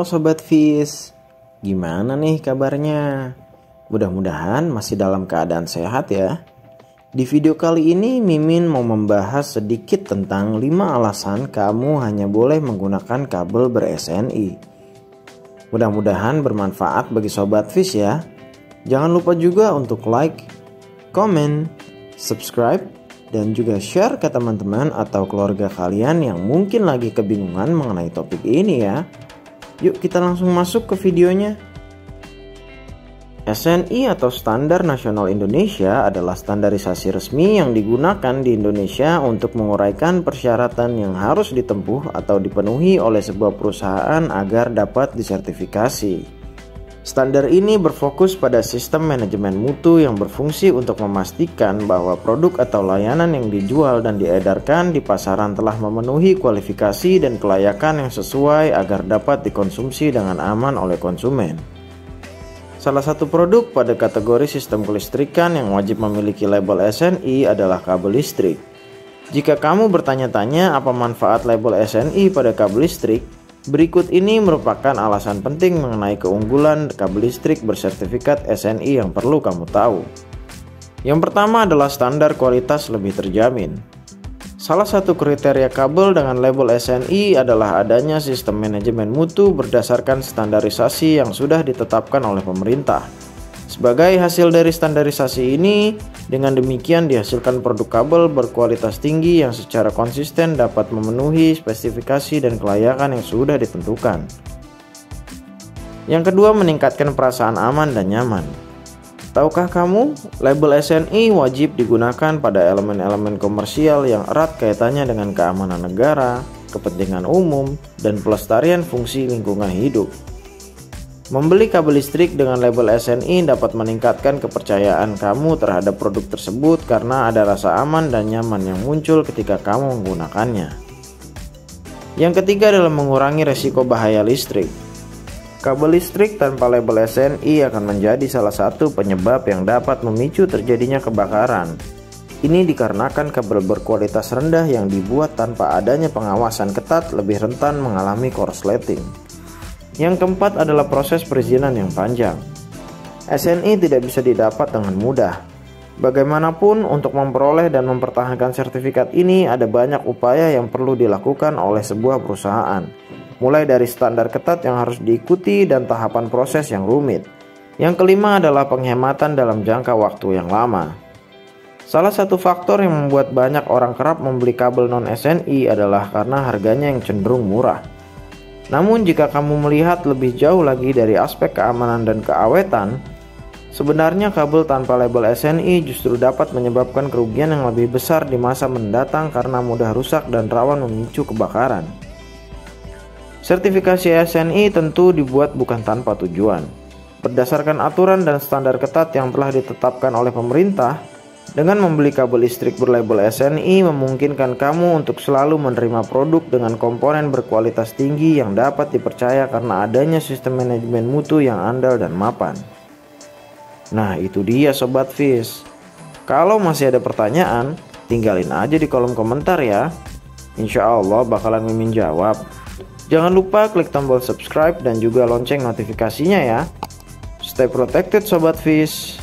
Halo Sobat Fish, gimana nih kabarnya? Mudah-mudahan masih dalam keadaan sehat ya. Di video kali ini Mimin mau membahas sedikit tentang 5 alasan kamu hanya boleh menggunakan kabel ber-SNI. Mudah-mudahan bermanfaat bagi Sobat Fish ya. Jangan lupa juga untuk like, komen, subscribe, dan juga share ke teman-teman atau keluarga kalian yang mungkin lagi kebingungan mengenai topik ini ya. Yuk kita langsung masuk ke videonya. SNI atau Standar Nasional Indonesia adalah standarisasi resmi yang digunakan di Indonesia untuk menguraikan persyaratan yang harus ditempuh atau dipenuhi oleh sebuah perusahaan agar dapat disertifikasi. Standar ini berfokus pada sistem manajemen mutu yang berfungsi untuk memastikan bahwa produk atau layanan yang dijual dan diedarkan di pasaran telah memenuhi kualifikasi dan kelayakan yang sesuai agar dapat dikonsumsi dengan aman oleh konsumen. Salah satu produk pada kategori sistem kelistrikan yang wajib memiliki label SNI adalah kabel listrik. Jika kamu bertanya-tanya apa manfaat label SNI pada kabel listrik, berikut ini merupakan alasan penting mengenai keunggulan kabel listrik bersertifikat SNI yang perlu kamu tahu. Yang pertama adalah standar kualitas lebih terjamin. Salah satu kriteria kabel dengan label SNI adalah adanya sistem manajemen mutu berdasarkan standarisasi yang sudah ditetapkan oleh pemerintah. Sebagai hasil dari standarisasi ini, dengan demikian dihasilkan produk kabel berkualitas tinggi yang secara konsisten dapat memenuhi spesifikasi dan kelayakan yang sudah ditentukan. Yang kedua, meningkatkan perasaan aman dan nyaman. Tahukah kamu, label SNI wajib digunakan pada elemen-elemen komersial yang erat kaitannya dengan keamanan negara, kepentingan umum, dan pelestarian fungsi lingkungan hidup. Membeli kabel listrik dengan label SNI dapat meningkatkan kepercayaan kamu terhadap produk tersebut karena ada rasa aman dan nyaman yang muncul ketika kamu menggunakannya. Yang ketiga adalah mengurangi resiko bahaya listrik. Kabel listrik tanpa label SNI akan menjadi salah satu penyebab yang dapat memicu terjadinya kebakaran. Ini dikarenakan kabel berkualitas rendah yang dibuat tanpa adanya pengawasan ketat lebih rentan mengalami korsleting. Yang keempat adalah proses perizinan yang panjang. SNI tidak bisa didapat dengan mudah. Bagaimanapun, untuk memperoleh dan mempertahankan sertifikat ini ada banyak upaya yang perlu dilakukan oleh sebuah perusahaan. Mulai dari standar ketat yang harus diikuti dan tahapan proses yang rumit. Yang kelima adalah penghematan dalam jangka waktu yang lama. Salah satu faktor yang membuat banyak orang kerap membeli kabel non-SNI adalah karena harganya yang cenderung murah. Namun jika kamu melihat lebih jauh lagi dari aspek keamanan dan keawetan, sebenarnya kabel tanpa label SNI justru dapat menyebabkan kerugian yang lebih besar di masa mendatang karena mudah rusak dan rawan memicu kebakaran. Sertifikasi SNI tentu dibuat bukan tanpa tujuan. Berdasarkan aturan dan standar ketat yang telah ditetapkan oleh pemerintah, dengan membeli kabel listrik berlabel SNI memungkinkan kamu untuk selalu menerima produk dengan komponen berkualitas tinggi yang dapat dipercaya karena adanya sistem manajemen mutu yang andal dan mapan. Nah, itu dia Sobat Fish. Kalau masih ada pertanyaan, tinggalin aja di kolom komentar ya. Insya Allah bakalan Mimin jawab. Jangan lupa klik tombol subscribe dan juga lonceng notifikasinya ya. Stay protected Sobat Fish.